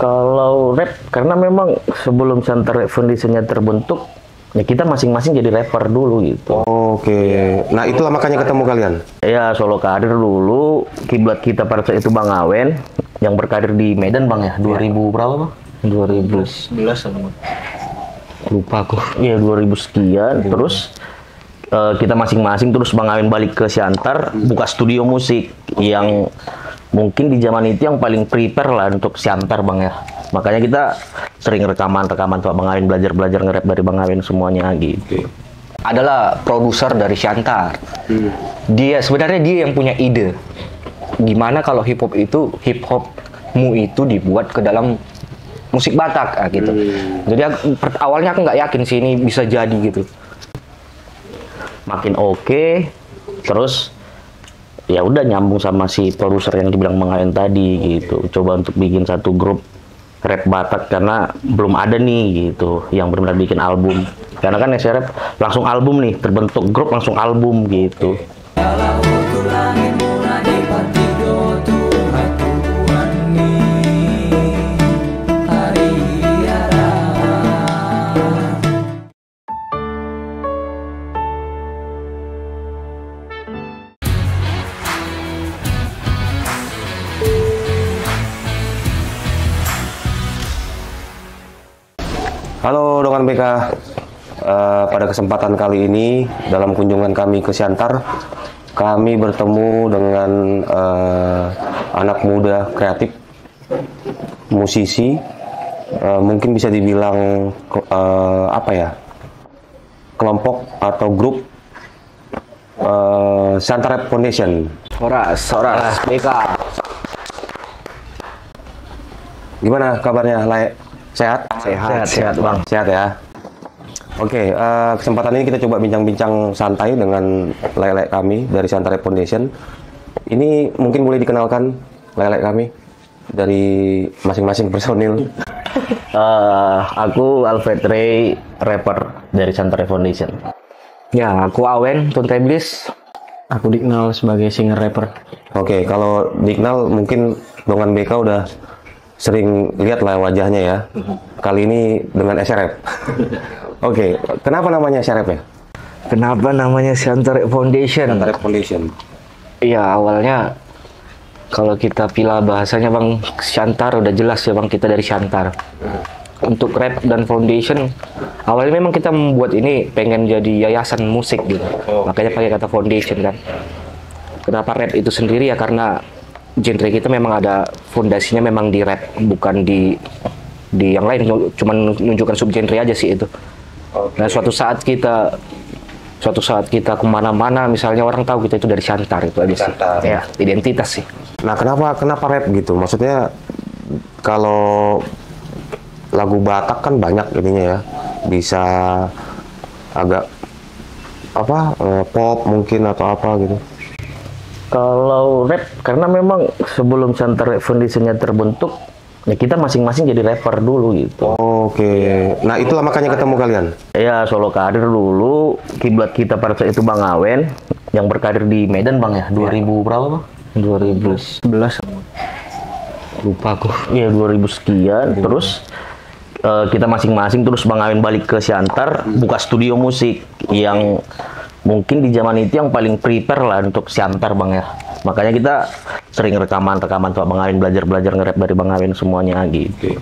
Kalau rap, karena memang sebelum Shantar Rap Foundation-nya terbentuk, ya kita masing-masing jadi rapper dulu gitu. Oke. Nah itulah makanya ketemu kalian. Ya solo karir dulu, kiblat kita pada saat itu Bang Awen, yang berkarir di Medan Bang ya, 2000 berapa Bang? 2011 sama. Lupa aku. Iya 2000 sekian, terus kita masing-masing, terus Bang Awen balik ke Shantar, buka studio musik yang mungkin di zaman itu yang paling prepare lah untuk Shantar Bang ya. Makanya kita sering rekaman-rekaman tuh Bang Awen, belajar-belajar nge-rap dari Bang Awen semuanya gitu. Adalah produser dari Shantar. Sebenarnya dia yang punya ide. Gimana kalau hip hopmu itu dibuat ke dalam musik Batak gitu. Jadi awalnya aku nggak yakin sih ini bisa jadi gitu. Makin oke, terus ya udah nyambung sama si produser yang dibilang Bang Awen tadi gitu. Coba untuk bikin satu grup rap Batak karena belum ada nih gitu yang benar-benar bikin album. Karena kan SRF langsung album nih, terbentuk grup langsung album gitu. Halo Dongan BK. Pada kesempatan kali ini dalam kunjungan kami ke Shantar, kami bertemu dengan anak muda kreatif, musisi, mungkin bisa dibilang kelompok atau grup Shantar Rap Foundation. Soras BK. Gimana kabarnya, Lae? Sehat? Sehat Bang. Sehat ya. Oke, kesempatan ini kita coba bincang-bincang santai dengan lelek kami dari Shantar Rap Foundation. Ini mungkin boleh dikenalkan lelek kami dari masing-masing personil. Aku Alfred Ray, rapper dari Shantar Rap Foundation. Ya, aku Awen, Tunteblis. Aku dikenal sebagai singer rapper. Oke, kalau dikenal mungkin Dongan BK udah sering lihat lah wajahnya ya. Kali ini dengan SRF. Oke, kenapa namanya SRF ya? Kenapa namanya Shantar Rap Foundation? Shantar Rap Foundation. Iya, awalnya kalau kita pilih bahasanya Bang, Shantar udah jelas ya Bang, kita dari Shantar. Untuk rap dan foundation, awalnya memang kita membuat ini pengen jadi yayasan musik gitu. Makanya pakai kata foundation kan. Kenapa rap itu sendiri ya, karena genre kita memang ada fondasinya memang di rap, bukan di yang lain, cuman menunjukkan subgenre aja sih itu. Nah suatu saat kita kemana-mana, misalnya orang tahu kita itu dari Shantar, itu aja sih. Ya, identitas sih. Nah kenapa rap gitu? Maksudnya kalau lagu Batak kan banyak ininya ya, bisa agak pop mungkin atau apa gitu. Kalau rap, karena memang sebelum Shantar Rap Foundation-nya terbentuk, ya kita masing-masing jadi rapper dulu gitu. Oke. Nah itulah makanya ketemu kalian. Ya solo karir dulu, kiblat kita pada saat itu Bang Awen, yang berkarir di Medan Bang ya, 2000 berapa Bang? 2011. Lupa aku. Iya 2000 sekian, terus kita masing-masing, terus Bang Awen balik ke Shantar, buka studio musik yang mungkin di zaman itu yang paling prepare lah untuk Shantar Bang ya. Makanya kita sering rekaman-rekaman tuh Bang Awen, belajar-belajar nge-rap dari Bang Awen semuanya gitu.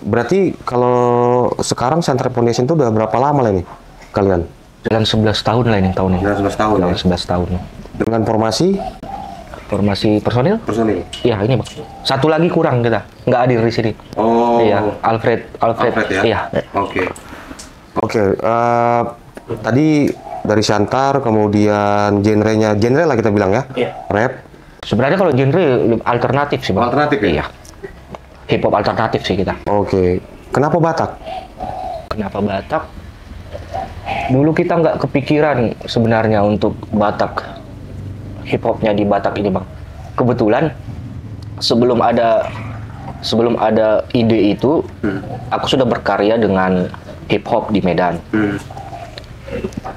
Berarti kalau sekarang Shantar Rap Foundation itu udah berapa lama lah nih kalian? Jalan 11 tahun lah ini tahun ini. Jalan 11 tahun Jalan ya? 11 tahun. Dengan formasi personil? personil? Iya ini Bang. Satu lagi kurang kita, nggak hadir di sini. Oh. Iya, Alfred ya? Iya. Oke. Tadi dari Shantar, kemudian genre lah kita bilang ya? Iya. Rap. Sebenarnya kalau genre alternatif sih Bang. Alternatif ya? Iya. Hip hop alternatif sih kita. Oke. Kenapa Batak? Kenapa Batak? Dulu kita nggak kepikiran sebenarnya untuk Batak, hip hopnya di Batak ini Bang. Kebetulan sebelum ada ide itu, aku sudah berkarya dengan hip hop di Medan.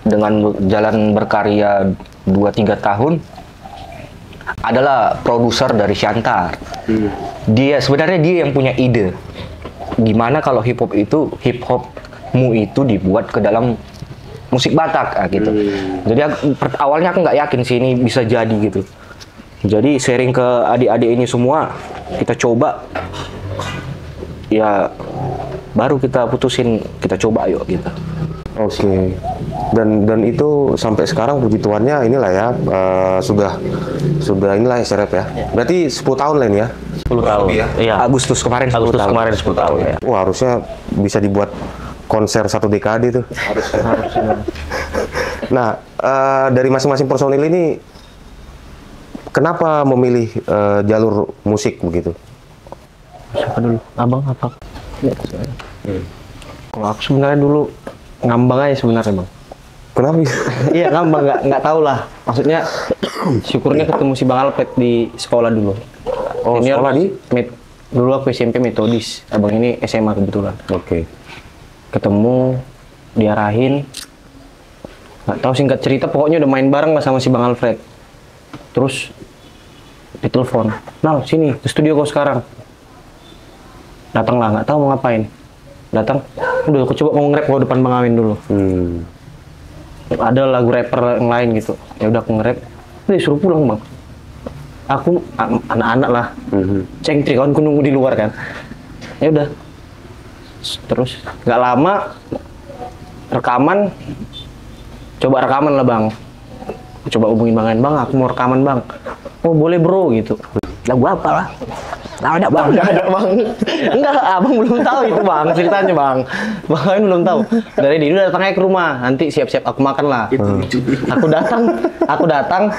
Dengan jalan berkarya 2-3 tahun, adalah produser dari Shantar. sebenarnya dia yang punya ide. Gimana kalau hip hopmu itu dibuat ke dalam musik Batak gitu. Jadi awalnya aku nggak yakin sih ini bisa jadi gitu. Jadi sharing ke adik-adik ini semua, kita coba, ya baru kita putusin, kita coba yuk gitu. Oke. Dan itu sampai sekarang puji Tuhannya inilah ya, sudah inilah SRF ya. Berarti 10 tahun lah ini ya? 10 tahun. Lebih ya? Iya. Agustus kemarin 10 tahun. 10 tahun ya. Wah, harusnya bisa dibuat konser 1 dekade tuh. Harusnya. Nah, dari masing-masing personil ini, kenapa memilih jalur musik begitu? Siapa dulu? Abang apa? Kalau aku sebenarnya dulu ngambang aja sebenarnya bang. Kenapa? Iya ngambang, nggak tahu lah. Maksudnya syukurnya ketemu si Bang Alfred di sekolah dulu. Oh, sekolah di? Dulu aku SMP Metodis, abang ini SMA kebetulan. Oke. Ketemu, diarahin. Nggak tahu singkat cerita, pokoknya udah main bareng lah sama si Bang Alfred. Terus ditelepon, Nal sini ke studio kau sekarang. Datang lah, nggak tahu mau ngapain. Datang, udah aku coba mau nge-rap kau depan Bang Awin dulu. Ada lagu rapper yang lain gitu. Ya udah aku nge-rap. Udah suruh pulang bang. Aku anak-anak lah. Cengtri kawan nunggu di luar kan. Ya udah. Terus nggak lama rekaman. Coba rekaman lah bang. Coba hubungin Bang Awin, bang aku mau rekaman bang. Oh boleh bro gitu. Lagu apa lah? Nggak ada bang. Nggak ada bang. Enggak, abang belum tahu itu bang ceritanya bang. Bang Awin belum tahu. Dari dulu datang aja ke rumah. Nanti siap-siap aku makan lah. Aku datang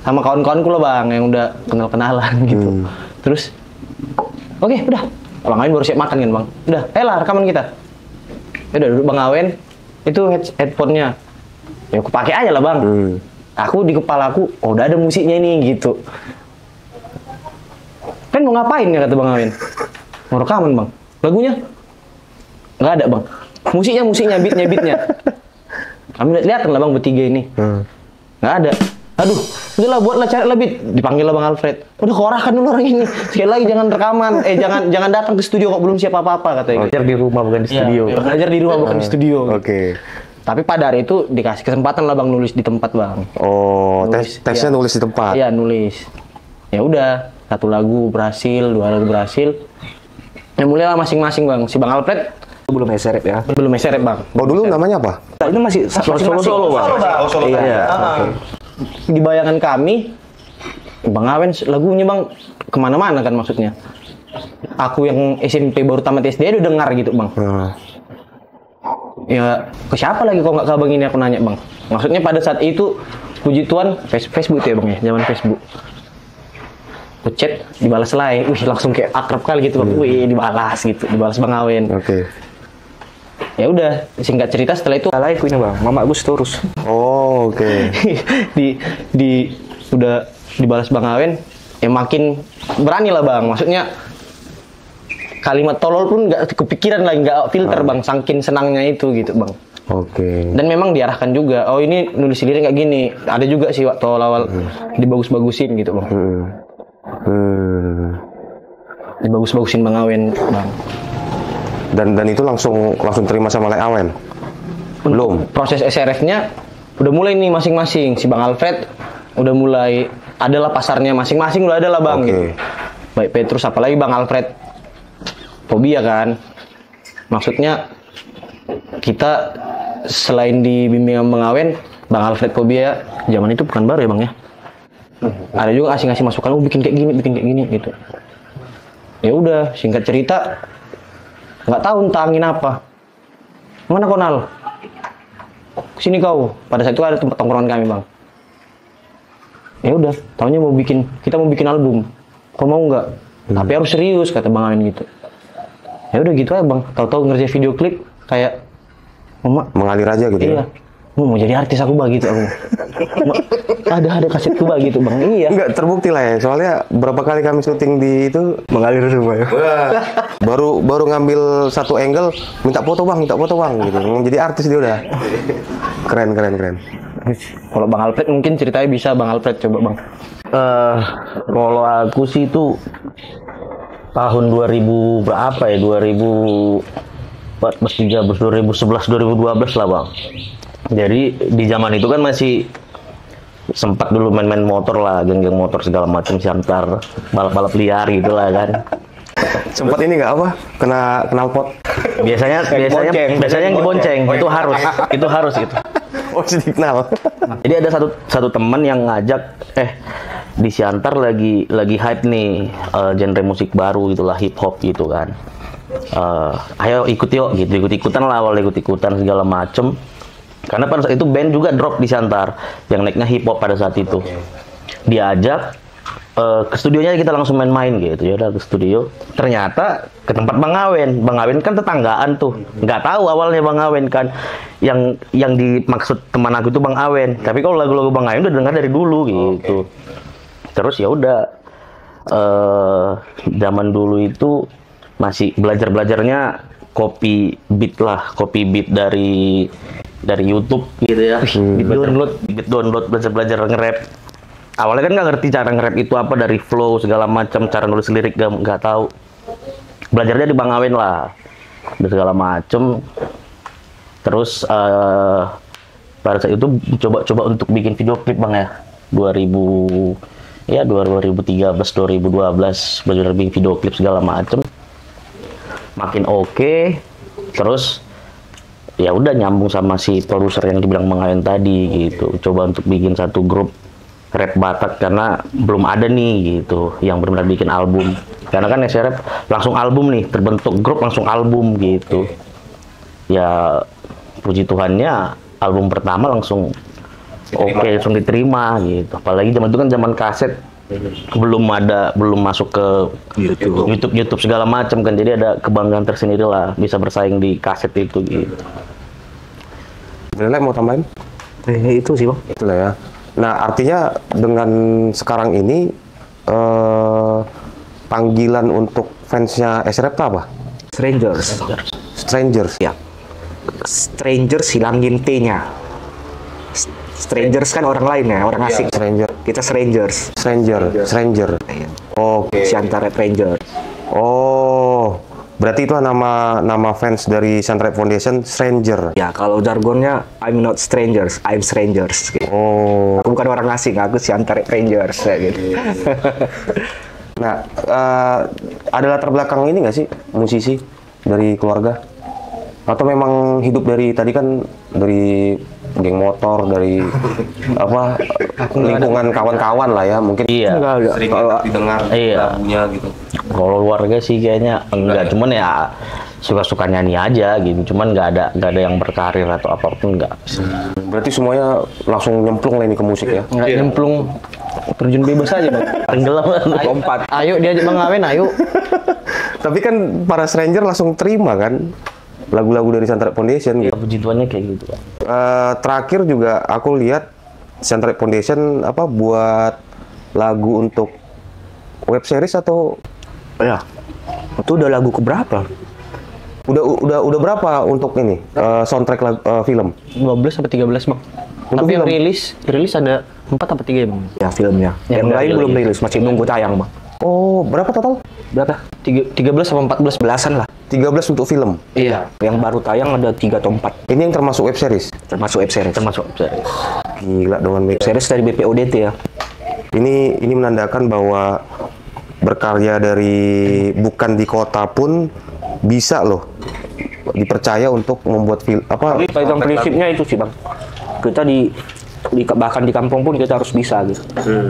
sama kawan-kawanku lah bang yang udah kenal-kenalan gitu. Terus, oke udah. Bang Awin baru siap makan kan bang. Udah, lah rekaman kita. Udah duduk Bang Awin. Itu headphone-nya. Ya aku pakai aja lah bang. Aku di kepala aku, oh udah ada musiknya nih gitu. Kan mau ngapain ya kata Bang Awin? Mau rekaman bang. Lagunya? Nggak ada bang. Musiknya, beatnya. Kami lihat lah bang bertiga ini. Nggak ada. Aduh, udahlah buatlah cari lah beat. Dipanggil lah Bang Alfred. Udah korahkan dulu orang ini. Sekali lagi jangan rekaman. Jangan datang ke studio kok belum siap apa-apa katanya. Belajar di rumah bukan di studio. Ya, belajar di rumah bukan di studio. Oke. Tapi pada hari itu dikasih kesempatan lah bang nulis di tempat bang. Oh, Nulis, tesnya iya. nulis di tempat. Iya nulis. Ya udah, 1 lagu berhasil, 2 lagu berhasil. Ya mulailah masing-masing bang. Si Bang Alfred Belum SRF ya. belum SRF bang. Oh, dulu namanya apa? Ini masih Solo bang. Oh, Solo. Iya. Di bayangan kami, Bang Awin lagunya bang kemana-mana kan maksudnya. Aku yang SMP baru tamat SD udah dengar gitu bang. Ya ke siapa lagi kok nggak ke abang ini aku nanya bang. Maksudnya pada saat itu puji Tuhan Facebook itu ya bang ya, zaman Facebook. Aku chat dibalas like, langsung kayak akrab kali gitu bang. Dibalas gitu, dibalas Bang Awin. Oke. Ya udah singkat cerita setelah itu Like ini bang, Mama Agus terus. Oh, oke. udah dibalas Bang Awin, ya makin berani lah bang. Maksudnya kalimat tolol pun nggak kepikiran lagi, nggak filter bang, saking senangnya itu gitu bang. Oke. Dan memang diarahkan juga, oh ini nulis lirik kayak gini. Ada juga sih waktu awal-awal dibagus-bagusin gitu bang. Dibagus-bagusin Bang Awin bang. Dan itu langsung terima sama Lek Awen? Belum? Proses SRF-nya udah mulai nih masing-masing. Si Bang Alfred udah mulai, adalah pasarnya masing-masing udah ada lah bang. Oke. Gitu. Baik Petrus, apalagi Bang Alfred Fobia kan. Maksudnya kita selain dibimbing Bang Awin, Bang Alfred Fobia zaman itu bukan baru ya bang ya. Ada juga ngasih masukan, bikin kayak gini gitu. Ya udah, singkat cerita, nggak tahu entah angin apa. Mana Konal? Sini kau. Pada saat itu ada tempat tongkrongan kami bang. Ya udah, tahunya kita mau bikin album. Kau mau nggak? Tapi harus serius kata Bang Awin gitu. Ya udah gitu aja bang. Tahu-tahu ngerjain video klip kayak Mama Mengalir aja gitu iya. ya? Mau jadi artis aku bah gitu aku. ada kasetku bah gitu bang. Iya. Enggak terbukti lah ya, soalnya berapa kali kami syuting di itu mengalir semua ya. baru ngambil satu angle, minta foto bang gitu. Jadi artis dia udah. Keren. Kalau Bang Alfred mungkin ceritanya bisa Bang Alfred coba bang. Kalau aku sih itu tahun 2000 berapa ya? 2014, 13, 2011, 2012 lah bang. Jadi di zaman itu kan masih sempat dulu main-main motor lah, geng-geng motor segala macam, Siantar, balap-balap liar gitu lah kan. Sempat ini nggak apa? Kena knalpot. Biasanya yang dibonceng itu harus gitu. Oh, signal. Jadi ada satu teman yang ngajak, di Siantar lagi hype nih genre musik baru gitulah, hip hop gitu kan. Ayo ikut yuk gitu, ikut-ikutan lah, awal ikut-ikutan segala macem. Karena pada saat itu band juga drop di Siantar yang naiknya hip hop pada saat itu. Diajak ke studionya, kita langsung main-main gitu. Ya udah ke studio. Ternyata ke tempat Bang Awen. Bang Awen kan tetanggaan tuh. Nggak tahu awalnya Bang Awen kan yang dimaksud teman aku itu Bang Awen. Tapi kalau lagu-lagu Bang Awen udah dengar dari dulu gitu. Terus ya udah zaman dulu itu masih belajarnya copy beat dari YouTube gitu ya. Beat download belajar nge-rap. Awalnya kan nggak ngerti cara nge-rap itu apa, dari flow segala macam, cara nulis lirik nggak tahu. Belajarnya di Bang Awen lah, dan segala macam. Terus pada saat itu coba untuk bikin video klip Bang ya, 2013 2012 belajar bikin video klip segala macam. Makin oke. Terus ya udah nyambung sama si produser yang dibilang Bang Awen tadi gitu. Coba untuk bikin satu grup rap Batak karena belum ada nih gitu yang benar-benar bikin album. Karena kan SRF langsung album nih, terbentuk grup langsung album gitu. Ya puji Tuhannya album pertama langsung langsung diterima gitu. Apalagi zaman itu kan zaman kaset, belum masuk ke YouTube segala macam kan. Jadi ada kebanggaan tersendiri lah bisa bersaing di kaset itu gitu. Bener mau tambahin? Itu sih bang. Itulah ya. Nah, artinya dengan sekarang ini panggilan untuk fansnya SRF itu apa? Strangers. Ya. Strangers hilangin T-nya. Strangers kan orang lain ya, orang asing. Stranger. Kita strangers. Stranger. Oke. Siantar Rangers. Oh, berarti itu nama fans dari Siantar Foundation, Stranger. Ya, kalau jargonnya I'm not strangers, I'm strangers. Gitu. Oh. Aku bukan orang asing, aku Siantar Rangers kayak gitu. Nah, ada latar belakang ini nggak sih musisi dari keluarga? Atau memang hidup dari tadi kan dari geng motor, dari apa lingkungan kawan-kawan lah ya, mungkin. Iya. Sering didengar lagunya gitu. Kalau keluarga sih kayaknya enggak, cuman ya suka-suka nyanyi aja gitu. Cuman nggak ada yang berkarir atau apapun, enggak. Berarti semuanya langsung nyemplung lah ini ke musik ya? Nggak nyemplung, terjun bebas aja bang. Tenggelam. Lompat. Ayo diajak Bang Awen, ayo. Tapi kan para stranger langsung terima kan lagu-lagu dari Siantar Foundation gitu. Puji Tuhannya kayak gitu. Terakhir juga aku lihat Siantar Foundation buat lagu untuk web series atau Ya, itu udah lagu keberapa? udah berapa untuk ini soundtrack film? 12 sampai 13 bang. Untuk Tapi yang film? rilis ada 4 apa 3 ya bang? Ya filmnya. Yang lain belum rilis, masih nunggu tayang bang. Oh, berapa total? Berapa? 13 sama 14 Belasan lah. 13 untuk film. Iya. Yang baru tayang ada 3 atau 4. Ini yang termasuk web series. Termasuk web series. Termasuk series. Gila dengan Web series dari BPODT ya. Ini menandakan bahwa berkarya dari bukan di kota pun bisa loh dipercaya untuk membuat film apa. Pegang prinsipnya itu sih bang. Kita bahkan di kampung pun kita harus bisa gitu.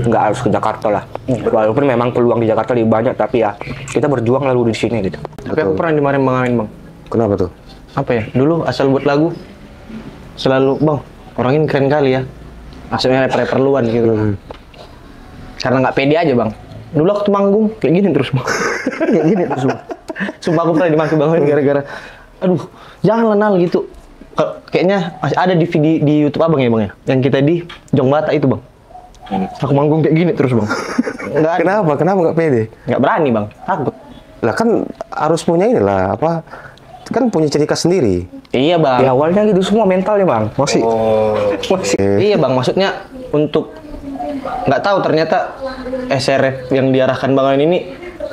Nggak harus ke Jakarta lah. Walaupun memang peluang di Jakarta lebih banyak, tapi ya kita berjuang lalu di sini gitu. Tapi aku pernah dimarahin Bang Awen bang. Kenapa tuh? Apa ya? Dulu asal buat lagu selalu bang, orang ini keren kali ya. Maksudnya rapper luan gitu. Karena nggak pede aja bang. Dulu aku tuh manggung kayak gini terus bang. Kayak gini terus bang. Sumpah aku pernah dimaki Bang Awen gara-gara aduh jangan lenal gitu. Kayaknya masih ada di video di YouTube abang ya bang ya, yang kita di Jong Batak itu bang. Aku manggung kayak gini terus bang. Kenapa nggak pede? Nggak berani bang, takut. Lah kan harus punya inilah kan punya ciri khas sendiri. Iya bang. Ya awalnya gitu semua mentalnya bang. Masih. Iya bang, maksudnya untuk nggak tahu ternyata SRF yang diarahkan Bang Awen ini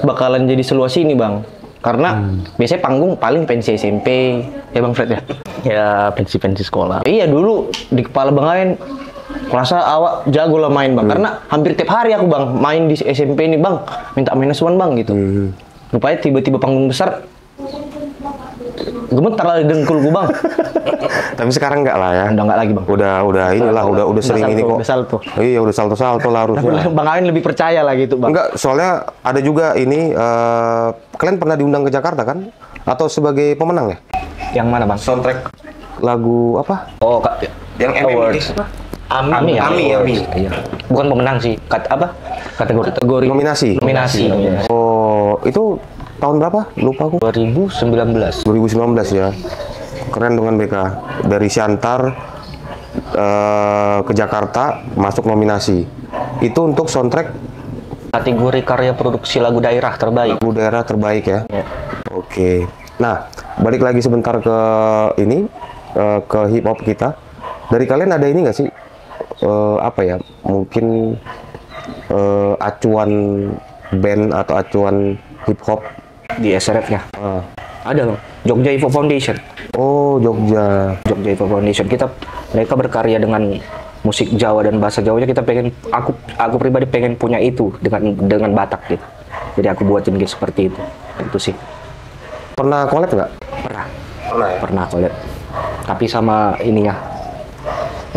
bakalan jadi seluas ini bang. Karena biasanya panggung paling pensi SMP, ya bang Fred ya. Ya pensi-pensi sekolah. Iya dulu di kepala Bang Awen, kurasa awak jago lah main bang. Karena hampir tiap hari aku bang main di SMP ini bang, minta -1 bang gitu. Rupanya tiba-tiba panggung besar, gemetar lah di dengkulku bang. Tapi sekarang enggak lah ya. Udah nggak lagi bang. Udah inilah, udah sering salto, ini kok. udah salto. Iya, udah salto-salto lah Tapi harusnya. Bang Awen lebih percaya lah gitu bang. Enggak, soalnya ada juga ini, kalian pernah diundang ke Jakarta kan? Atau sebagai pemenang ya? Yang mana bang? Soundtrack lagu apa? Oh, Yang awards. Ami ya? Ami. Iya. Bukan pemenang sih. Apa? Kategori. Nominasi. Nominasi. Oh, itu tahun berapa? Lupa aku. 2019. 2019 ya. Keren dengan BK. Dari Siantar ke Jakarta masuk nominasi. Itu untuk soundtrack Kategori karya produksi lagu daerah terbaik. lagu daerah terbaik ya. Oke. Nah, balik lagi sebentar ke ini, ke hip hop kita. Dari kalian ada ini nggak sih? Apa ya? Mungkin acuan band atau acuan hip hop? Di SRF-nya. Ah. Ada loh. Jogja Info Foundation. Oh, Jogja. Jogja Info Foundation. Mereka berkarya dengan musik Jawa dan bahasa Jawanya. Kita pengen, aku pribadi pengen punya itu dengan Batak gitu. Jadi aku buatin gitu seperti itu. Itu sih. Pernah collab nggak? Pernah. Pernah ya. Pernah collab. Tapi sama ininya.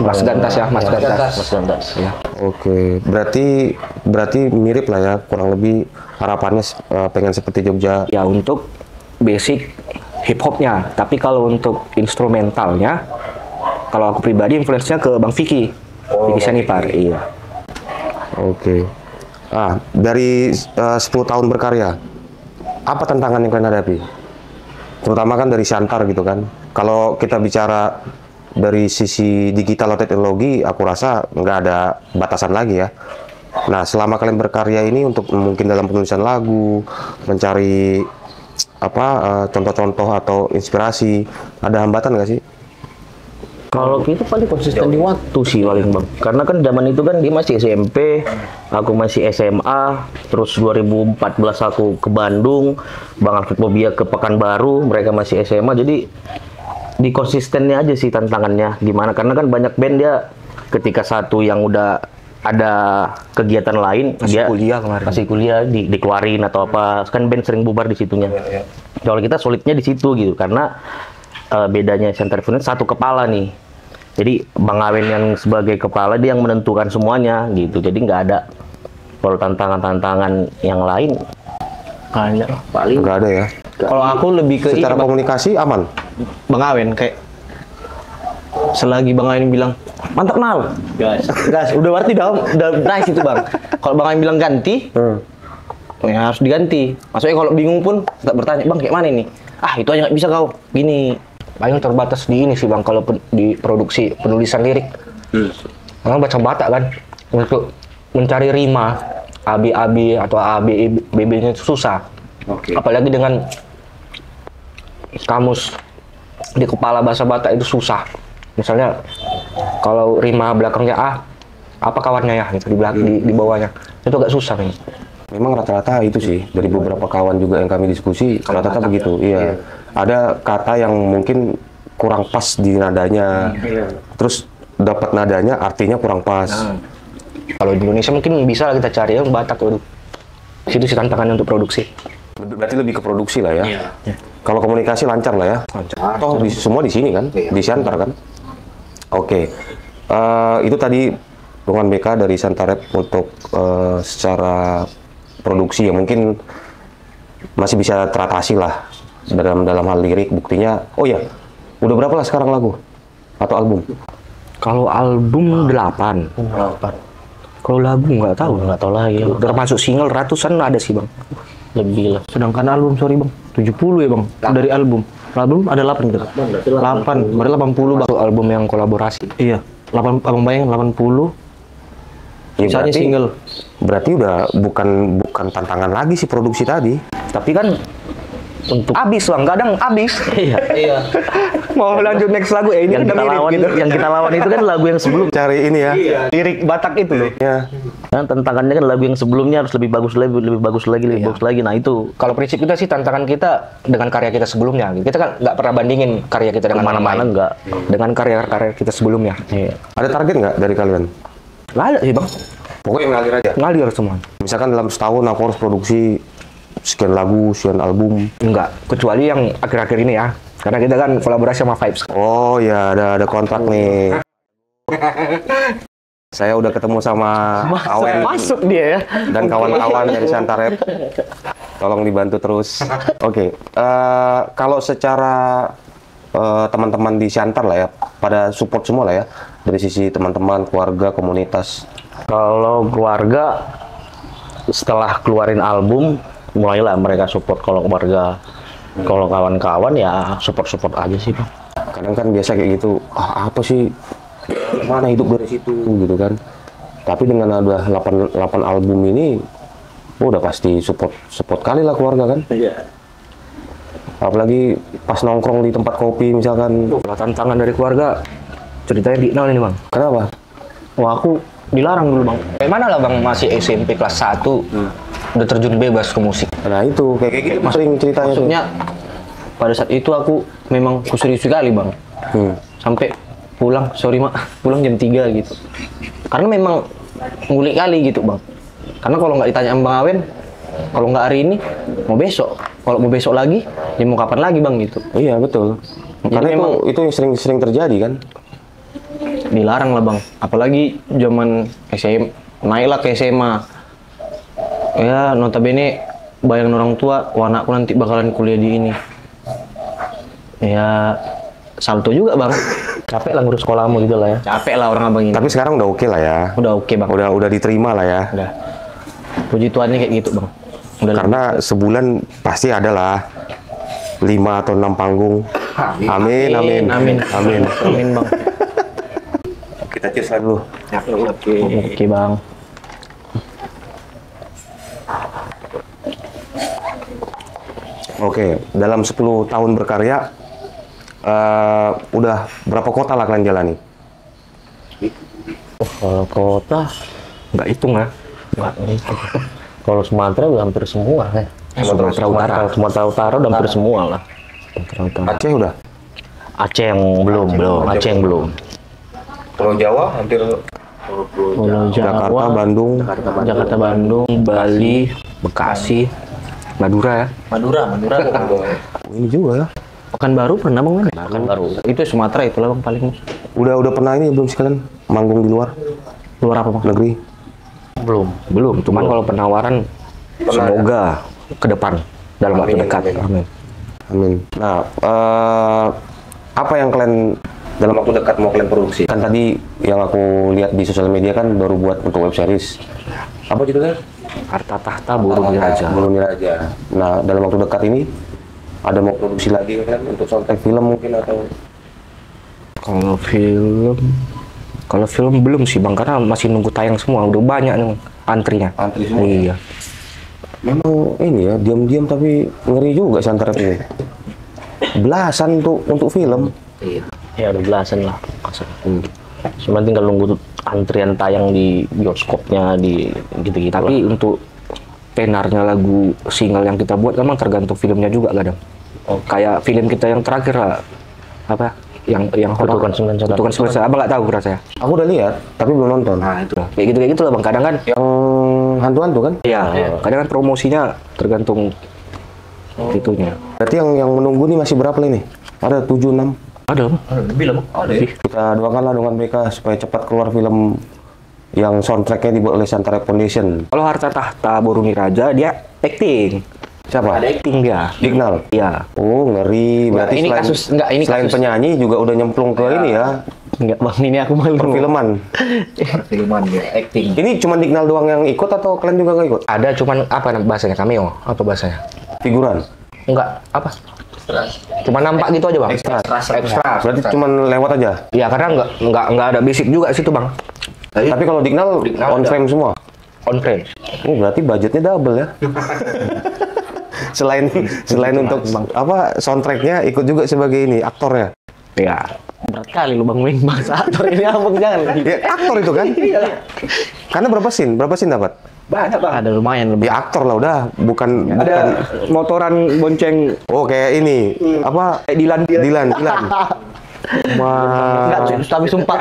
Mas Gantas ya, Mas Gantas. Mas Gantas. Ya. Oke, berarti mirip lah ya, kurang lebih harapannya pengen seperti Jogja. Ya untuk basic hip hopnya. Tapi kalau untuk instrumentalnya, kalau aku pribadi influence-nya ke Bang Vicky. Vicky Sanipar, iya. Oke. Dari 10 tahun berkarya, apa tantangan yang kalian hadapi? Terutama kan dari Siantar gitu kan. Kalau kita bicara dari sisi digital atau teknologi, aku rasa nggak ada batasan lagi ya. Nah, selama kalian berkarya ini untuk mungkin dalam penulisan lagu, mencari contoh-contoh atau inspirasi, ada hambatan nggak sih? Kalau kita paling konsisten di waktu sih paling bang. Karena kan zaman itu kan dia masih SMP, aku masih SMA, terus 2014 aku ke Bandung, Bang Alfred Bobia ke Pekanbaru, mereka masih SMA, jadi di konsistennya aja sih tantangannya gimana. Karena kan banyak band dia ketika satu yang udah ada kegiatan lain, dia kuliah kemarin. masih kuliah dikeluarin atau apa, kan band sering bubar di situnya. Kalau kita solidnya di situ gitu, karena bedanya Siantar Foundation satu kepala nih. Jadi Bang Awen yang sebagai kepala dia yang menentukan semuanya gitu. Jadi nggak ada kalau tantangan-tantangan yang lain paling Nggak ada ya. Kalau aku lebih ke Secara ini, Bang. komunikasi aman. Bang Awen kayak selagi Bang Awen bilang mantap nal, gas, udah berarti udah nice itu bang. Kalau Bang Awen bilang ganti, ya harus diganti. Maksudnya kalau bingung pun tetap bertanya, bang kayak mana ini? Ah itu aja nggak bisa kau, gini. Paling terbatas di ini sih bang, kalau di produksi penulisan lirik. Karena baca Batak kan, untuk mencari rima AB atau ABB-nya itu susah. Apalagi dengan kamus di kepala bahasa Batak itu susah. Misalnya kalau rima belakangnya A, apa kawannya ya gitu di bawahnya. Itu agak susah nih. Memang rata-rata itu sih, dari beberapa kawan juga yang kami diskusi, rata-rata begitu. Iya. Ada kata yang mungkin kurang pas di nadanya, terus dapat nadanya artinya kurang pas. Kalau di Indonesia mungkin bisa lah kita cari yang Batak. Waduh. Situ sih tantangannya untuk produksi. Berarti lebih ke produksi lah ya. Kalau komunikasi lancar lah ya. Toh semua di sini kan, di Siantar kan. Oke. Itu tadi dengan BK dari Siantar Rap untuk secara produksi yang mungkin masih bisa teratasi lah dalam hal lirik. Buktinya, oh ya, udah berapa lah sekarang lagu atau album? Kalau album 8. Kalau lagu nggak tahu lagi. Termasuk single ratusan ada sih bang. lebih lah. Sedangkan album, sorry bang, 70 ya bang, dari album. Album ada 8 gitu. 8, berarti 80 bang. Masuk album yang kolaborasi. Iya, 8, abang bayang 80. Ya, Misalnya single. Berarti udah bukan tantangan lagi sih produksi tadi. Tapi kan untuk Abis bang, kadang abis. iya. Mau lanjut next lagu ini Yang udah kita mirip lawan, gitu. yang kita lawan itu kan lagu yang sebelum. Cari ini ya. Lirik Batak itu loh. Ya. Nah, tantangannya kan lagu yang sebelumnya harus lebih bagus lagi, lebih bagus lagi, lebih bagus lagi. Nah itu Kalau prinsip kita sih tantangan kita dengan karya kita sebelumnya. Kita kan nggak pernah bandingin karya kita dengan orang kemana-mana lain. enggak. Dengan karya-karya kita sebelumnya. Iya. Ada target nggak dari kalian? Nggak ada sih bang, Pokoknya ngalir aja. ngalir semua. Misalkan dalam setahun aku harus produksi sekian lagu, sekian album. Enggak, kecuali yang akhir-akhir ini ya. Karena kita kan kolaborasi sama Vibes. Oh ya, ada kontrak nih. Saya udah ketemu sama Awen Masuk dia ya. dan kawan-kawan dari Santarep. Tolong dibantu terus. Oke, kalau secara teman-teman di Siantar lah ya, pada support semua lah ya, dari sisi teman-teman, keluarga, komunitas. Kalau keluarga setelah keluarin album mulailah mereka support. Kalau keluarga, kalau kawan-kawan ya support aja sih Bang. Kadang kan biasa kayak gitu, apa sih, mana hidup dari situ gitu kan. Tapi dengan ada 8 album ini, udah pasti support kali lah keluarga kan. Iya. Apalagi pas nongkrong di tempat kopi misalkan. Kalau tantangan dari keluarga, ceritanya Dignal ini bang. Kenapa? Wah, aku dilarang dulu bang. Kayak mana lah bang, masih SMP kelas 1, udah terjun bebas ke musik. Nah itu, kayak gitu sering ceritanya tuh. Maksudnya pada saat itu aku memang serius sekali bang. Sampai pulang, sorry mak, pulang jam 3 gitu. Karena memang ngulik kali gitu bang. Karena kalau nggak ditanya sama Bang Awen, kalau nggak hari ini, mau besok. Kalau mau besok lagi, ya mau kapan lagi bang gitu. Iya betul. Jadi Karena memang itu yang sering terjadi kan. dilarang lah bang. Apalagi zaman SMA, naiklah ke SMA. Ya notabene bayangin orang tua, wah anakku nanti bakalan kuliah di ini. Ya salto juga bang. Capek lah ngurus sekolahmu gitu lah ya. Capek lah orang abang ini. Tapi sekarang udah oke lah ya. Udah oke bang. Udah diterima lah ya. Udah. Puji Tuhannya kayak gitu bang. Udah Karena sebulan pasti ada lah 5 atau 6 panggung. Amin, amin, amin, amin. amin bang. Kita cheers lah dulu. Oke bang. Oke, dalam 10 tahun berkarya, udah berapa kota lah kalian jalani? Kalau kota Nggak hitung ya. nggak gitu. Kalau Sumatera udah hampir semua ya. Sumatera Utara. Kalau Sumatera Utara udah hampir semua lah. Sumatera Utara. Aceh udah? Aceh yang belum. Aceh yang belum. Pulau Jawa hampir. Pulau Jakarta, Jawa, Bandung. Jakarta, Bandung, Bali, Bekasi, Madura ya. Madura. Ini juga ya. Pekanbaru pernah bang? Pekanbaru. Itu Sumatera itulah bang paling. Udah pernah ini belum sekalian manggung di luar Luar apa bang? negeri? Belum. Cuman kalau penawaran, semoga ke depan dalam waktu dekat. Amin. Amin. Nah, apa yang kalian dalam waktu dekat mau kalian produksi? Kan tadi yang aku lihat di sosial media kan baru buat untuk web series. Apa judulnya? Harta tahta burung diraja. Burung Diraja. Nah, dalam waktu dekat ini ada mau produksi lagi kan untuk soundtrack film mungkin atau? Kalau film belum sih bang, karena masih nunggu tayang semua. Udah banyak nih antrinya. Antri semua? Iya. Memang ini ya, diam-diam tapi ngeri juga Santarep ini. Belasan untuk film. Iya. Ya udah belasan lah. Cuma tinggal nunggu antrian tayang di bioskopnya di gitu-gitu. Tapi untuk tenarnya lagu single yang kita buat memang tergantung filmnya juga kadang. Kayak film kita yang terakhir lah, apa? Yang horor. Kutukan Sembilan Saudara. Kutukan Sembilan Saudara. Abang nggak tahu rasanya. Aku udah lihat, tapi belum nonton. Nah itu. Kayak gitu lah bang. Kadang kan. Yang hantu-hantu kan? Iya. Kadang kan promosinya tergantung itunya. Berarti yang menunggu nih masih berapa nih? Ada 7, 6? Ada bang. Lebih lah, Bang. Ada ya. Kita doakanlah dengan mereka supaya cepat keluar film yang soundtracknya dibuat oleh Santarep Foundation. Kalau Harta Tahta Burung Diraja dia acting. Siapa? Ada acting dia. Dignal. Iya. Oh ngeri. Berarti ini selain, kasus- enggak, ini selain kasus- penyanyi juga udah nyemplung ke ini ya, Enggak bang, ini aku malu. perfilman. Filman dia acting. Ini cuma Dignal doang yang ikut atau kalian juga nggak ikut? Ada cuman apa bahasanya cameo? Apa bahasanya? Figuran. Enggak, apa? Cuma nampak gitu aja bang. Ekstra. Berarti cuma lewat aja. Iya karena enggak ada basic juga situ bang. Tapi kalau Dignal on ada. frame semua. On frame. Oh berarti budgetnya double ya. selain untuk apa soundtracknya ikut juga sebagai ini aktornya. Ya, berat kali lu Bang Wing bahasa aktor ini abang jangan. Ya, aktor itu kan? Karena berapa scene dapat? Banyak Bang. Ada lumayan lebih. Ya aktor lah udah, bukan Motoran bonceng Oh kayak ini apa? Dilan. Enggak, tapi sumpah.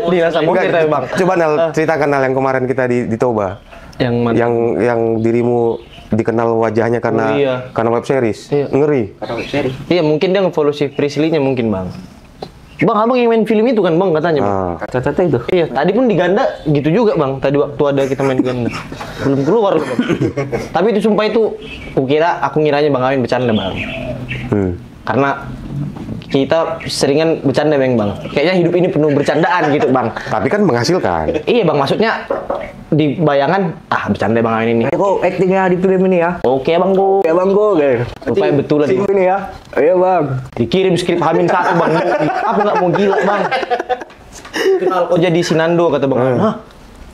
Dirasa mungkin ya Bang. Coba Nal ceritakan Nal yang kemarin kita di Toba. Yang mana? Yang dirimu dikenal wajahnya karena karena web series. Iya. Ngeri. Iya, mungkin dia ngevolusi Priscilla-nya mungkin Bang. Bang, abang yang main film itu kan Bang katanya Bang. Kata-kata itu. Iya, tadi pun di Ganda gitu juga Bang. Tadi waktu ada kita main Ganda. Belum keluar loh Bang. Tapi itu sumpah itu, aku ngiranya Bang Awin bercanda Bang. Karena kita seringan bercanda Bang. Kayaknya hidup ini penuh bercandaan gitu Bang. Tapi kan menghasilkan. Iya Bang, maksudnya di bayangan, bercanda Bang Awin ini. Kok actingnya di film ini ya? Oke Bang Go. Ya Bang Go, guys. Supaya betulan Sing ini ya. Iya Bang. dikirim skrip Hamin 1 Bang. Apa nggak mau gila Bang? Kenal kok jadi Sinando kata Bang. Hah?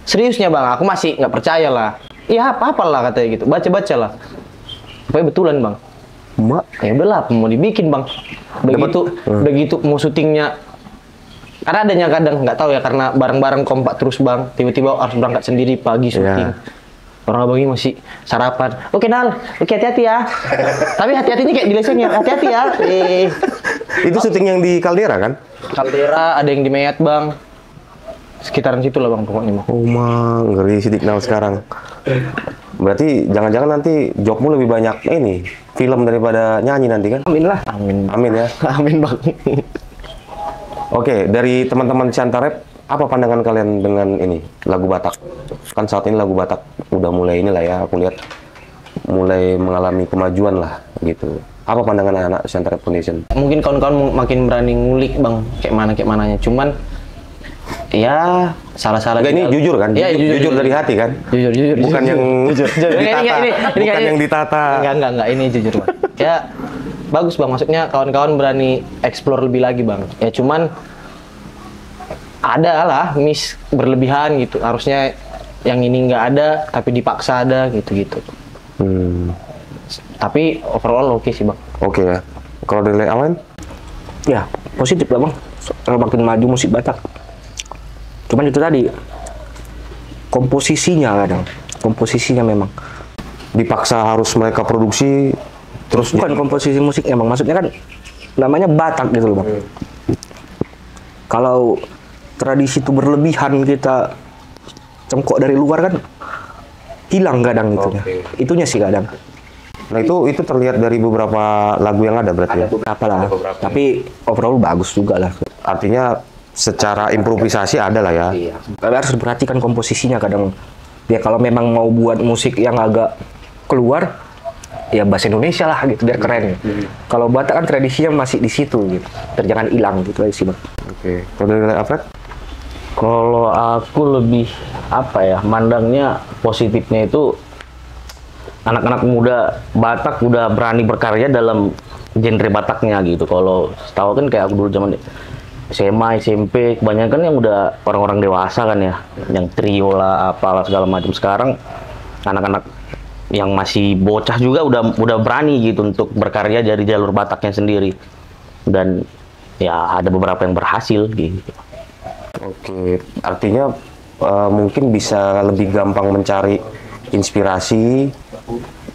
Seriusnya Bang, aku masih nggak percaya lah. Iya apa lah katanya gitu. Baca lah. Supaya betulan Bang. Ya udahlah, mau dibikin Bang. Begitu mau syutingnya. Karena adanya kadang nggak tahu ya, karena bareng-bareng kompak terus Bang. Tiba-tiba harus berangkat sendiri pagi syuting. Orang abang ini masih sarapan. Oke Nal, oke hati-hati ya. Tapi hati-hatinya kayak di lesengnya, hati-hati ya. Itu syuting yang di Caldera kan? Caldera, ada yang di Mayat Bang. Sekitaran situ lah Bang pokoknya. Oh mang, ngeri sidik Nal sekarang. Berarti jangan-jangan nanti jobmu lebih banyak ini film daripada nyanyi nanti kan? Amin lah. Amin ya. Amin Bang. Oke, dari teman-teman Shantarep, apa pandangan kalian dengan ini lagu Batak? Kan saat ini lagu Batak udah mulai inilah ya, aku lihat mulai mengalami kemajuan lah gitu. Apa pandangan anak Shantarep Foundation? Mungkin kawan-kawan makin berani ngulik Bang, kayak mananya. Cuman ya salah-salah. Ini jujur kan? Ya, jujur dari hati kan? Jujur. Bukan yang ditata. Bukan yang ditata. Enggak, ini jujur Bang. Ya bagus Bang, maksudnya kawan-kawan berani explore lebih lagi Bang. Ya cuman ada lah berlebihan gitu. Harusnya yang ini nggak ada, tapi dipaksa ada gitu-gitu. Tapi overall oke sih Bang. Oke ya. Kalau dari Awan? Ya, positif lah Bang. Makin maju musik Batak. Cuman itu tadi komposisinya memang dipaksa harus mereka produksi terus bukan komposisi musik emang, maksudnya kan namanya Batak gitu loh Bang. Kalau tradisi itu berlebihan kita cengkok dari luar kan hilang kadang itunya. Itunya sih kadang. Nah itu terlihat dari beberapa lagu yang ada berarti ya? Beberapa lah. Tapi overall bagus juga lah. Artinya secara improvisasi ada lah ya? Iya. Harus perhatikan komposisinya kadang. Ya kalau memang mau buat musik yang agak keluar, ya bahasa Indonesia lah gitu biar keren. Kalau Batak kan tradisinya masih di situ gitu. Biar jangan hilang gitu aja sih Bang. Oke. Kalau dari Alfred? Kalau aku lebih mandangnya positifnya itu anak-anak muda Batak udah berani berkarya dalam genre Bataknya gitu. Kalau setahu kan kayak aku dulu zaman SMA, SMP, kebanyakan yang udah orang-orang dewasa kan ya, yang trio lah, apalah segala macam. Sekarang anak-anak yang masih bocah juga udah berani gitu untuk berkarya dari jalur Bataknya sendiri. Dan ya ada beberapa yang berhasil gitu. Oke, artinya mungkin bisa lebih gampang mencari inspirasi,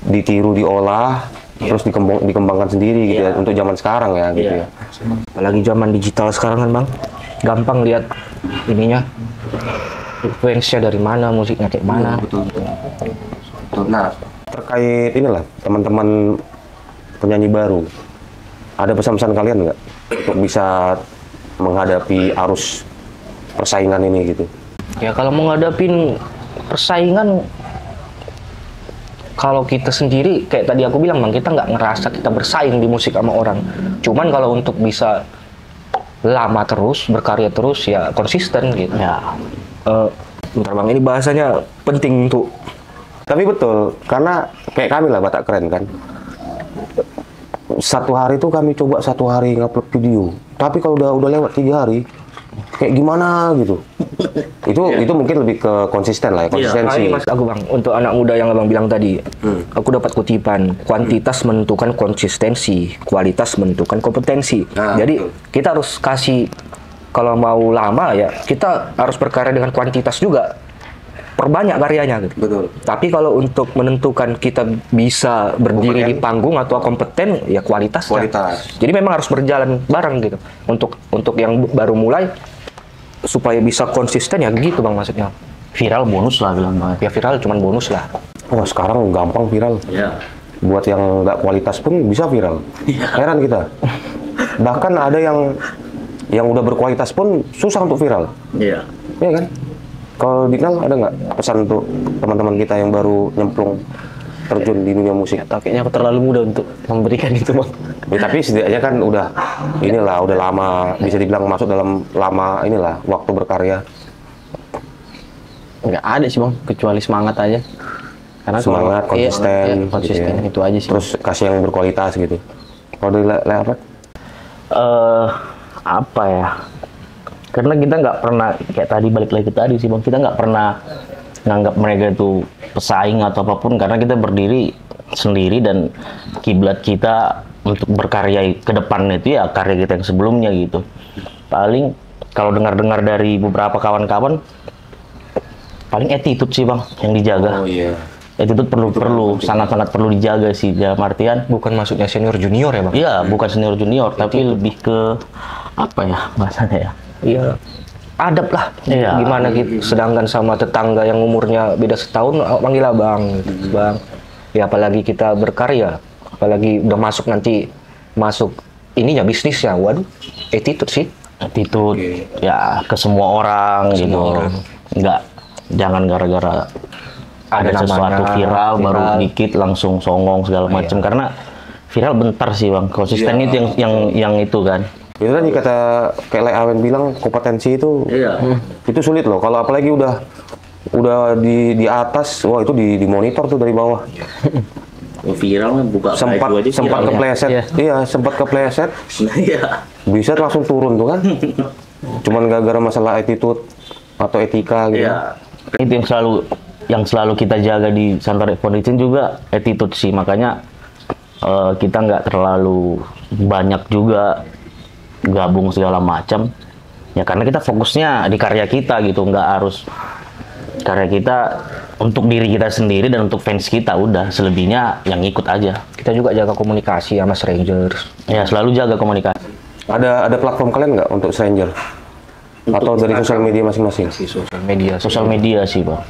ditiru, diolah, terus dikembangkan sendiri gitu ya untuk zaman sekarang ya gitu ya. Apalagi zaman digital sekarang kan Bang, gampang lihat ininya, influence-nya dari mana, musiknya kayak mana. Betul. Nah, terkait inilah teman-teman penyanyi baru, ada pesan-pesan kalian nggak untuk bisa menghadapi arus persaingan ini gitu? Ya kalau menghadapin persaingan, kalau kita sendiri kayak tadi aku bilang Bang, kita nggak ngerasa kita bersaing di musik sama orang. Cuman kalau untuk bisa lama terus, berkarya terus, ya konsisten gitu. Ya. Bentar Bang, ini bahasanya penting untuk. Tapi betul, karena kayak kami lah Batak Keren kan. Satu hari tuh kami coba satu hari ngupload video. Tapi kalau udah lewat 3 hari, kayak gimana gitu. Itu mungkin lebih ke konsisten lah ya, konsistensi. Mas aku bang, untuk anak muda yang abang bilang tadi, aku dapat kutipan kuantitas menentukan konsistensi, kualitas menentukan kompetensi. Jadi kita harus kasih, kalau mau lama ya kita harus berkarya dengan kuantitas juga, perbanyak karyanya gitu. Betul. Tapi kalau untuk menentukan kita bisa berdiri di panggung atau kompeten, ya kualitasnya. Kualitas. Jadi memang harus berjalan bareng gitu. Untuk yang baru mulai, supaya bisa konsisten ya gitu bang maksudnya. Viral bonus lah bilang bang. Ya viral cuman bonus lah. Wah sekarang gampang viral. Iya. Buat yang nggak kualitas pun bisa viral. Heran kita. Bahkan ada yang udah berkualitas pun susah untuk viral. Iya. Iya kan? Kalau Dinal ada nggak pesan untuk teman-teman kita yang baru nyemplung terjun di dunia musik? Kayaknya aku terlalu muda untuk memberikan itu bang. Ya, tapi setidaknya kan udah lama, bisa dibilang masuk dalam lama waktu berkarya. Nggak ada sih bang, kecuali semangat aja. Karena Semangat, konsisten, iya, konsisten gitu ya. itu aja sih. Terus kasih yang berkualitas gitu. Kalau dari apa? Apa ya? Karena kita nggak pernah, kayak tadi balik lagi ke tadi sih bang, kita nggak pernah nganggap mereka itu pesaing atau apapun, karena kita berdiri sendiri dan kiblat kita untuk berkarya ke depan itu ya karya kita yang sebelumnya gitu. Paling kalau dengar-dengar dari beberapa kawan-kawan, paling attitude sih bang yang dijaga. Oh iya. Attitude perlu sangat-sangat perlu dijaga sih, dalam artian Bukan maksudnya senior junior ya bang? iya bukan senior junior, tapi lebih ke apa ya bahasanya ya? Iya. Adab lah. Iya. Gimana gitu. Sedangkan sama tetangga yang umurnya beda setahun, panggil abang, gitu, bang. Ya apalagi kita berkarya, apalagi udah masuk ininya bisnisnya, waduh, attitude sih. Attitude ya ke semua orang gitu. Nggak, jangan gara-gara ada namanya, sesuatu viral baru viral. dikit langsung songong segala macam, karena viral bentar sih bang, konsisten itu yang itu kan. Itu tadi kata kayak Lek Awen bilang, kompetensi itu itu sulit loh. Kalau apalagi udah di atas, wah itu di monitor tuh dari bawah. Viral buka sempat kepleset. Iya, sempat kepleset. Iya. Bisa langsung turun tuh kan. Cuman gara-gara masalah attitude atau etika gitu. Iya. Itu yang selalu kita jaga di Santar Foundation juga, attitude sih. Makanya kita nggak terlalu banyak juga gabung segala macam. Ya karena kita fokusnya di karya kita gitu, nggak harus karya kita untuk diri kita sendiri dan untuk fans kita, udah selebihnya yang ikut aja. Kita juga jaga komunikasi sama strangers. Ya selalu jaga komunikasi. Ada platform kalian nggak untuk Stranger? Atau dari sosial media masing-masing? Sosial media sih bang.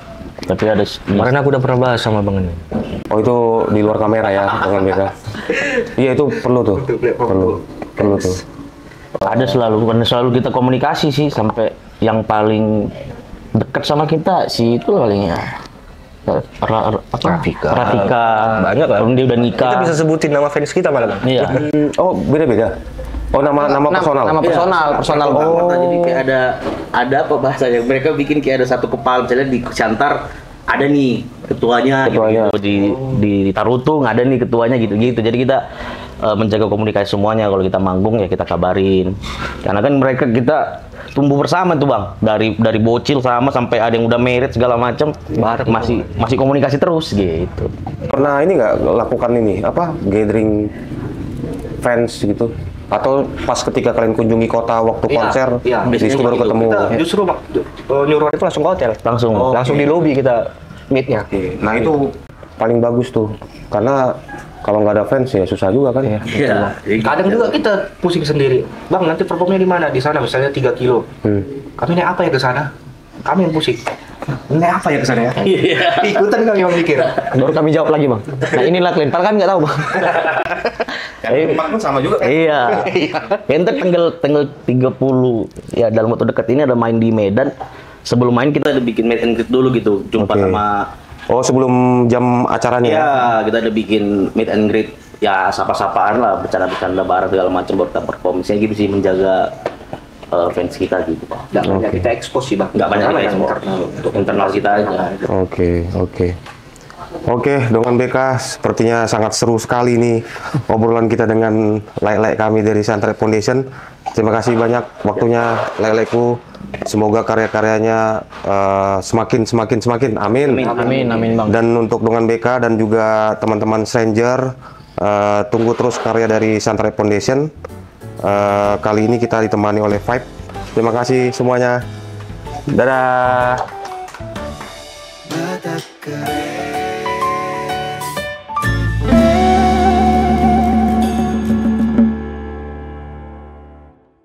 Tapi ada Kemarin aku udah pernah bahas sama bang ini. Oh itu di luar kamera ya dengan mereka. Iya itu perlu tuh. Perlu tuh. ada selalu kita komunikasi sih, sampai yang paling dekat sama kita sih itu palingnya Rafika. Banyak lah. Dia udah nikah. Kita bisa sebutin nama fans kita malah. Iya. Oh beda-beda. Oh nama personal. Nama personal bang. Jadi kayak ada apa bahasanya? Mereka bikin kayak ada satu kepala, misalnya di Chantar ada nih ketuanya. Gitu. Di Tarutung ada nih ketuanya gitu-gitu. Jadi kita menjaga komunikasi semuanya. Kalau kita manggung ya kita kabarin. Karena kan kita tumbuh bersama tuh bang, dari bocil sama sampai ada yang udah married segala macam, masih komunikasi terus gitu. Pernah ini nggak lakukan ini gathering fans gitu? Atau pas ketika kalian kunjungi kota waktu konser, di situ baru ketemu? Kita justru nyuruh itu langsung ke hotel, langsung di lobi kita meetnya. Nah itu paling bagus tuh, karena kalau nggak ada fans ya susah juga kan? Iya. Kadang juga kita pusing sendiri. Bang, nanti performnya di mana? Di sana misalnya 3 kilo. Kami naik apa ya ke sana? Kami yang pusing. Naik apa ya ke sana ya? Ikutan kami yang mikir. Baru kami jawab lagi bang. Nah inilah kalian, padahal kami nggak tahu bang. Tempat pun sama juga kan? Iya. Ente tanggal 30 ya dalam waktu dekat ini ada main di Medan. Sebelum main kita ada bikin meet and greet dulu gitu, jumpa sama. Oh sebelum jam acaranya? Iya, kita ada bikin meet and greet, ya sapa-sapaan lah, bercanda-bercanda bareng segala macam, baru kita perform. Misalnya gitu sih, menjaga fans kita gitu pak. Nggak banyak kita expose sih bang. Nggak banyak kita expose, untuk internal kita aja. Oke. Oke, Dongan BK, sepertinya sangat seru sekali nih obrolan kita dengan lek-lek kami dari Santai Foundation. Terima kasih banyak waktunya lek-lekku. Semoga karya-karyanya semakin. Amin. Amin bang. Dan untuk Dongan BK dan juga teman-teman Stranger, tunggu terus karya dari Santai Foundation. Kali ini kita ditemani oleh Vibe. Terima kasih semuanya. Dadah.